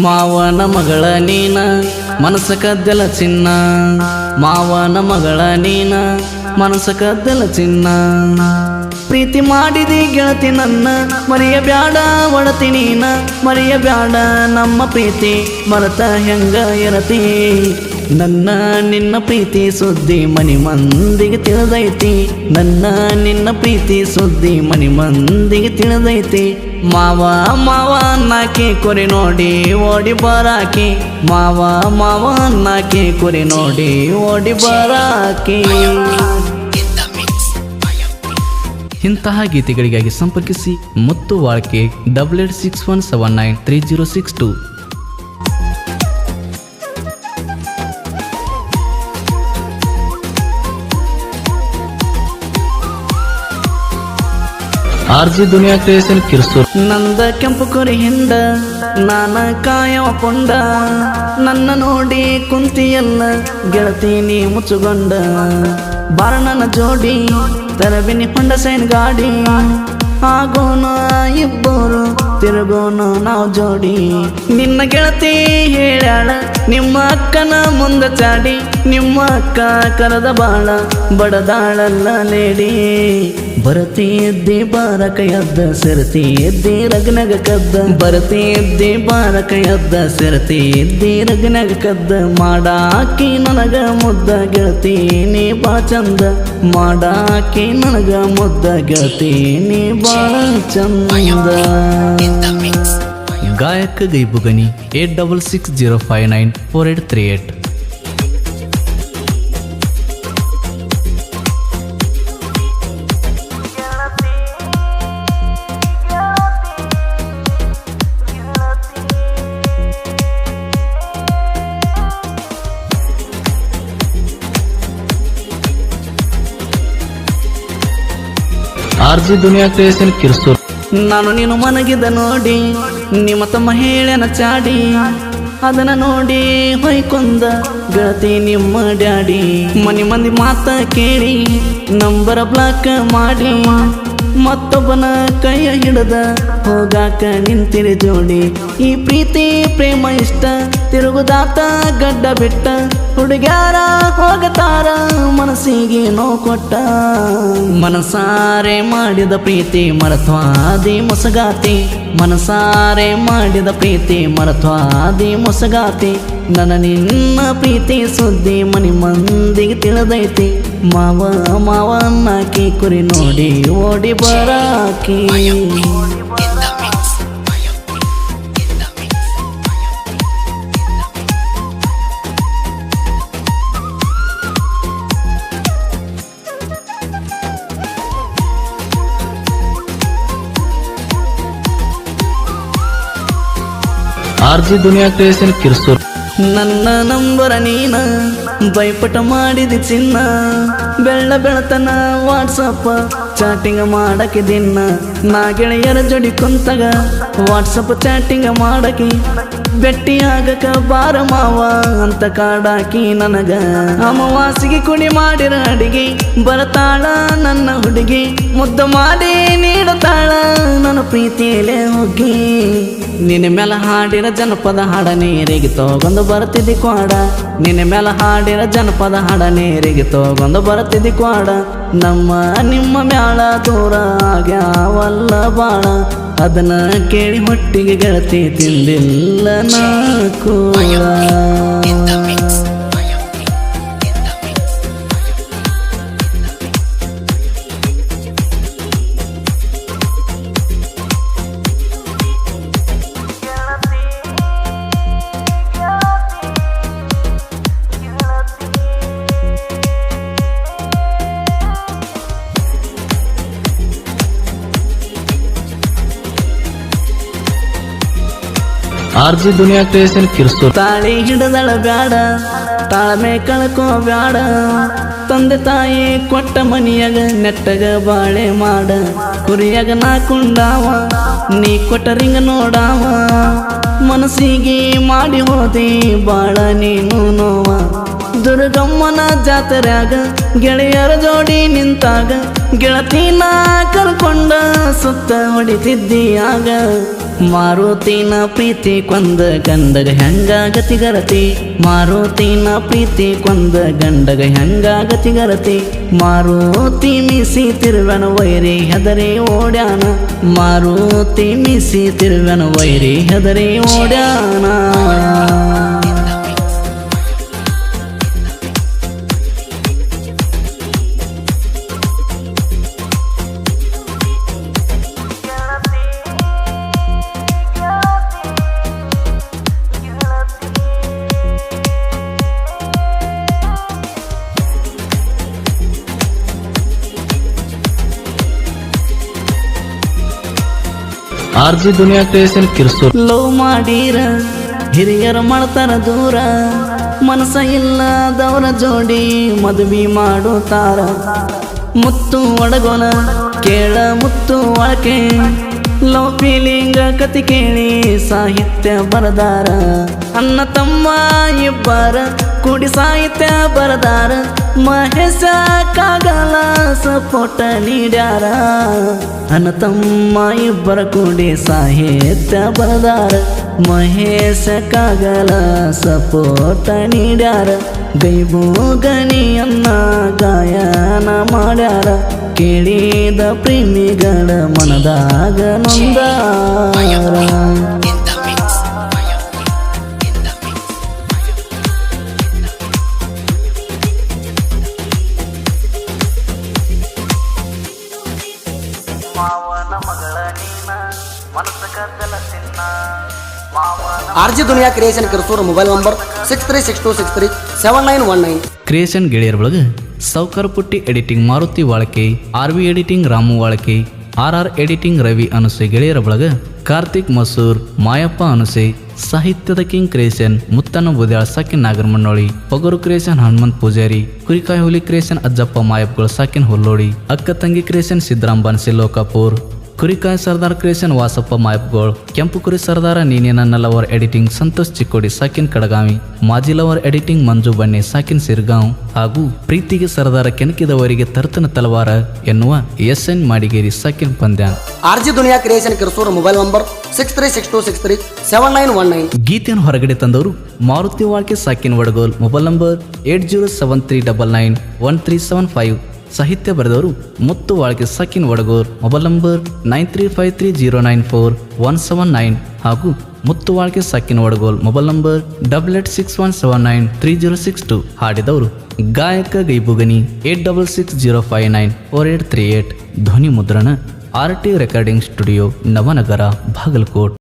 ಮಾವನ ಮಗಳ ನೀನ ಮನಸ ಕದ್ದಲ ಚಿನ್ನ, ಮಾವನ ಮಗಳ ನೀನ ಮನಸ ಕದ್ದಲ ಚಿನ್ನ. ಪ್ರೀತಿ ಮಾಡಿದಿ ಗೆಳತಿ ನನ್ನ ಮರೆಯಬ್ಯಾಡ ಒಡತಿ ನೀನ, ಮರೆಯಬ್ಯಾಡ ನಮ್ಮ ಪ್ರೀತಿ ಮರತ ಹೆಂಗ ಇರತಿ. ನನ್ನ ನಿನ್ನ ಪ್ರೀತಿ ಸುದ್ದಿ ಮನಿ ಮಂದಿಗೆ ತಿಳಿದೈತಿ, ನನ್ನ ನಿನ್ನ ಪ್ರೀತಿ ಸುದ್ದಿ ಮನಿ ಮಂದಿಗೆ ತಿಳಿದೈತಿ. ಮಾವ ಮಾವ ನಾಕಿ ಕುರಿ ನೋಡಿ ಓಡಿ ಬರಾಕಿ, ಮಾವ ಮಾವ ನಾಕಿ ಕುರಿ ನೋಡಿ ಓಡಿ ಬರಾಕಿ. ಇಂತಹ ಗೀತೆಗಳಿಗಾಗಿ ಸಂಪರ್ಕಿಸಿ ಮುತ್ತು ವಾಳ್ಕೆ 8861793062. ಆರ್ಜಿ ದುನಿಯಾ ಕ್ರಿಯೇಷನ್ ಕಿರ್ಸೂರ್. ನಂದ ಕೆಂಪು ಕುರಿ ಹಿಂಡ ನಾನ ಕಾಯವ ಪೊಂಡ, ನನ್ನ ನೋಡಿ ಕುಂತಿಯಲ್ಲ ಗೆಳತಿ ನೀ ಮುಚ್ಚುಗೊಂಡ. ಬಾರಣನ ಜೋಡಿ ತರಬಿನಿ ಹೊಂಡ ಸೈನ್ ಗಾಡಿ, ಆಗೋಣ ಇಬ್ಬರು ತಿರುಗೋಣ ನಾವು ಜೋಡಿ. ನಿನ್ನ ಗೆಳತಿ ಹೇಳ್ಯಾಳ ನಿಮ್ಮ ಅಕ್ಕನ ಮುಂದ ಚಾಡಿ, ನಿಮ್ಮ ಅಕ್ಕ ಕರೆದ ಬಾಳ ಬಡದಾಳಲ್ಲ ಲೇಡಿ. ಬರತಿ ಎದ್ದಿ ಬಾರಕ ಎದ್ದ ಸೆರತಿ ಎದ್ದಿ ರಗನಗ ಕದ್ದ, ಬರತಿ ಎದ್ದಿ ಬಾರಕ ಎದ್ದ ಸೆರತಿ ಎದ್ದಿ ರಗನಗ ಕದ್ದ. ಮಾಡಾಕಿ ನನಗ ಮುದ್ದ ಗೆಳತಿ ನೀ ಬಾ ಚಂದ, ಮಾಡಾಕಿ ನನಗ ಮುದ್ದ ಗೆಳತಿ ನೀ ಬಾಳ ಚಂದ. ಗಾಯಕ ಗೈಬುಗನಿ 8660594838. ಆರ್ಜಿ ದುನಿಯಾ ಕ್ರಿಯೇಷನ್ ಕಿರ್ಸೂರ್. ನಾನು ನೀನು ಮನಗಿದ ನೋಡಿ ನಿಮ್ಮ ತಮ್ಮ ಹೇಳನ ಚಾಡಿ, ಅದನ್ನ ನೋಡಿ ಹೊಯ್ಕೊಂದ ಗೆಳತಿ ನಿಮ್ಮ ಡ್ಯಾಡಿ. ಮನಿ ಮಂದಿ ಮಾತ ಕೇಳಿ ನಂಬರ ಬ್ಲಾಕ್ ಮಾಡಿ, ಮತ್ತೊಬ್ಬನ ಕೈಯ ಹಿಡದ ಹೋಗಾಕ ನಿಂತಿರಿ ಜೋಡಿ. ಈ ಪ್ರೀತಿ ಪ್ರೇಮ ಇಷ್ಟ ತಿರುಗುದಾತ ಗಡ್ಡ ಬಿಟ್ಟ, ಹುಡುಗ್ಯಾರ ಹೋಗತಾರ ಮನಸ್ಸಿಗೆ ನೋವು ಕೊಟ್ಟ. ಮನಸಾರೆ ಮಾಡಿದ ಪ್ರೀತಿ ಮರತ್ವಾದಿ ಮೊಸಗಾತಿ, ಮನಸಾರೆ ಮಾಡಿದ ಪ್ರೀತಿ ಮರತ್ವಾದಿ ಮೊಸಗಾತಿ. ನನ್ನ ನಿನ್ನ ಪ್ರೀತಿ ಸುದ್ದಿ ಮನಿ ಮಂದಿಗೆ ತಿಳಿದೈತಿ, ಮಾವ ಮಾವ ನಾಕಿ ಕುರಿ ನೋಡಿ ಓಡಿ ಬರಾಕಿ. ಆರ್ಜಿ ದುನಿಯಾ ಕ್ರಿಯೇಷನ್ ಕಿರ್ಸೂರ್. ನನ್ನ ನಂಬರ ನೀನ ಬೈಪಟ ಮಾಡಿದಿ ಚಿನ್ನ, ಬೆಳ್ಳ ಬೆಳತನ ವಾಟ್ಸಪ್ ಚಾಟಿಂಗ್ ಮಾಡಕ್ಕೆ ದಿನ. ನಾ ಗೆಳೆಯರ ಜೋಡಿ ಕುಂತಾಗ ವಾಟ್ಸಪ್ ಚಾಟಿಂಗ್ ಮಾಡಕಿ, ಬೆಟ್ಟಿಯಾಗಕ ಬಾರ ಮಾವ ಅಂತ ಕಾಡಾಕಿ ನನಗ. ಅಮಾವಾಸಿಗೆ ಕುಡಿ ಮಾಡಿರ ಅಡಿಗೆ ಬರತಾಳ ನನ್ನ ಹುಡುಗಿ, ಮುದ್ದ ಮಾಡಿ ನೀಡುತ್ತಾಳ ನನ್ನ ಪ್ರೀತಿಯಲ್ಲೇ ಹೋಗಿ. ನಿನ್ನ ಮೇಲೆ ಹಾಡಿರ ಜನಪದ ಹಾಡ ನೀರಿಗೆ ತಗೊಂಡು ಬರ್ತಿದ್ದಿ ಕ್ವಾಡ, ನಿನ್ನ ಮೇಲೆ ಹಾಡಿರ ಜನಪದ ಹಾಡ ನೀರಿಗೆ ತಗೊಂಡು ಬರ್ತಿದ್ದಿ ಕ್ವಾಡ. ನಮ್ಮ ನಿಮ್ಮ ಮ್ಯಾಳ ದೂರ ಆಗ್ಯಾವಲ್ಲ ಬಾಳ, ಅದನ್ನ ಕೇಳಿ ಹೊಟ್ಟಿಗೆ ಗೆಳತಿ ತಿಂದಿಲ್ಲ ನಾ ಕೂಡ. ಆರ್ಜಿ ದುನಿಯಾ ಕ್ರಿಯೇಷನ್ ಕಿರ್ಸೂರ್. ತಾಳಿ ಹಿಡದಳ ಬ್ಯಾಡ ತಾಳ್ಮೆ ಕಳ್ಕೋ ಬ್ಯಾಡ, ತಂದೆ ತಾಯಿ ಕೊಟ್ಟ ಮನಿಯಾಗ ನೆಟ್ಟಗ ಬಾಳೆ ಮಾಡ. ಕುರಿಯಾಗ ನಾ ಕುಂಡಾವ ನೀ ಕೊಟ್ಟ ರಿಂಗ ನೋಡಾವ, ಮನಸ್ಸಿಗೆ ಮಾಡಿ ಹೋದಿ ಬಾಳ ನೀನು ನೋವ. ದುರ್ಗಮ್ಮನ ಜಾತ್ರ್ಯಾಗ ಗೆಳೆಯರ ಜೋಡಿ ನಿಂತಾಗ, ಗೆಳತಿನ ಕರ್ಕೊಂಡ ಸುತ್ತ ಹೊಡಿತಿದ್ದೀಯಾಗ. ಮಾರುತಿನ ಪ್ರೀತಿ ಕೊಂದ ಗಂಡಗ ಹೆಂಗಾಗತಿಗರತಿ ಮಾರುತಿನ ಪ್ರೀತಿ ಕೊಂದ ಗಂಡಗ ಹೆಂಗಾಗತಿಗರತಿ ಮಾರುತಿ ಮಿಸಿ ತಿರುವನ ವೈರಿ ಹೆದರಿ ಓಡ್ಯಾನ ಮಾರುತಿ ಮಿಸಿ ತಿರುವನ ವೈರಿ ಹೆದರಿ ಓಡ್ಯಾನ ಆರ್ಜಿ ದುನಿಯಾ ಕ್ರಿಯೇಷನ್ ಕಿರ್ಸೂರ್ ಲವ್ ಮಾಡೀರ ಹಿರಿಯರ ಮಾಡ್ತಾರ ದೂರ ಮನಸ ಇಲ್ಲದವರ ಜೋಡಿ ಮದುವೆ ಮಾಡುತ್ತಾರ ಮುತ್ತು ಒಡಗೋನ ಕೇಳ ಮುತ್ತು ಒಳಕೆ ಲವ್ ಫೀಲಿಂಗ್ ಕತಿ ಕೇಳಿ ಸಾಹಿತ್ಯ ಬರದಾರ ಅಣ್ಣ ತಮ್ಮ ಇಬ್ಬರ ಕೂಡಿ ಸಾಹಿತ್ಯ ಬರದಾರ ಮಹೇಶ ಕಾಗಲ ಸಪೋಟ ನೀಡ್ಯಾರ ಅಣ್ಣ ತಮ್ಮ ಇಬ್ಬರ ಕೂಡಿ ಸಾಹಿತ್ಯ ಬರದಾರ ಮಹೇಶ ಕಾಗಲ ಸಪೋಟ ನೀಡ್ಯಾರ ಗೈಬು ಗಣಿಯನ್ನ ಗಾಯನ ಮಾಡ್ಯಾರ ಕೇಳಿದ ಪ್ರೇಮಿಗಳ ಮನದಾಗ ನೊಂದಾರ ಆರ್ಜಿ Duniya creation Kirsur mobile number 6362637919 creation ಗೆಳೆಯರ ಒಳಗೆ Soukar Putti editing Maruti Valake R V editing Ramu Valake R editing Ravi ಅನುಸೆ ಗೆಳೆಯರ ಒಳಗೆ ಕಾರ್ತಿಕ್ ಮಸೂರ್ ಮಾಯಪ್ಪ ಅನುಸೆ ಸಾಹಿತ್ಯದ ಕಿಂಗ್ ಕ್ರಿಯೇಷನ್ ಮುತ್ತನ ಬುದ್ಯಾಳ ಸಾಕಿನ್ ನಾಗರಮಣ್ಣೋಳಿ ಪೊಗರು ಕ್ರಿಯೇಷನ್ ಹನುಮಂತ್ ಪೂಜಾರಿ ಕುರಿಕಾಯಿ ಹುಲಿ ಕ್ರಿಯೇಷನ್ ಅಜ್ಜಪ್ಪ ಮಾಯಪ್ಪಗಳು ಸಾಕಿನ್ ಹುಲ್ಲೋಡಿ ಅಕ್ಕ ತಂಗಿ ಕ್ರಿಯೇಷನ್ ಸಿದ್ದರಾಮ್ ಬನ್ಸಿ ಲೋಕಾಪುರ್ ಕುರಿಕಾಯಿ ಸರ್ದಾರ್ ಕ್ರಿಯೇಷನ್ ವಾಸಪ್ಪ ಮಾಯಪ್ಗೋಳ್ ಕೆಂಪು ಕುರಿ ಸರ್ದಾರ ನೀನೆ ನನ್ನ ಲವರ್ ಎಡಿಟಿಂಗ್ ಸಂತೋಷ್ ಚಿಕ್ಕೋಡಿ ಸಾಕಿನ್ ಕಡಗಾವಿ ಮಾಜಿ ಲವರ್ ಎಡಿಟಿಂಗ್ ಮಂಜು ಬಣ್ಣೆ ಸಾಕಿನ್ ಸಿರ್ಗಾಂವ್ ಹಾಗೂ ಪ್ರೀತಿಗೆ ಸರ್ದಾರ ಕೆಣಕಿದವರಿಗೆ ತರ್ತನ ತಲವಾರ ಎನ್ನುವ ಎನ್ ಮಾಡಿಗೇರಿ ಸಾಕಿನ್ ಪಂದ್ಯಾನ್ ಆರ್ಜಿ Duniya creation Kirsur mobile number 6362637919 ಗೀತೆಯನ್ನು ಹೊರಗಡೆ ತಂದವರು ಮಾರುತಿ ವಾಳ್ಕೆ ಸಾಕಿನ್ ವಡಗೋಲ್ ಮೊಬೈಲ್ ನಂಬರ್ 8073991375 ಸಾಹಿತ್ಯ ಬರೆದವರು ಮುತ್ತು ವಾಳ್ಕೆ ಸಾಕಿನ್ ವಡಗೋರ್ ಮೊಬೈಲ್ ನಂಬರ್ 9353094179 ಹಾಗೂ ಮುತ್ತು ವಾಳ್ಕೆ ಸಾಕಿನ್ ವಡಗೋಲ್ ಮೊಬೈಲ್ ನಂಬರ್ 8861793062 ಹಾಡಿದವರು ಗಾಯಕ ಗೈಬುಗನಿ 8660594838 ಧ್ವನಿ ಮುದ್ರಣ RT recording studio Navanagar Bagalkot.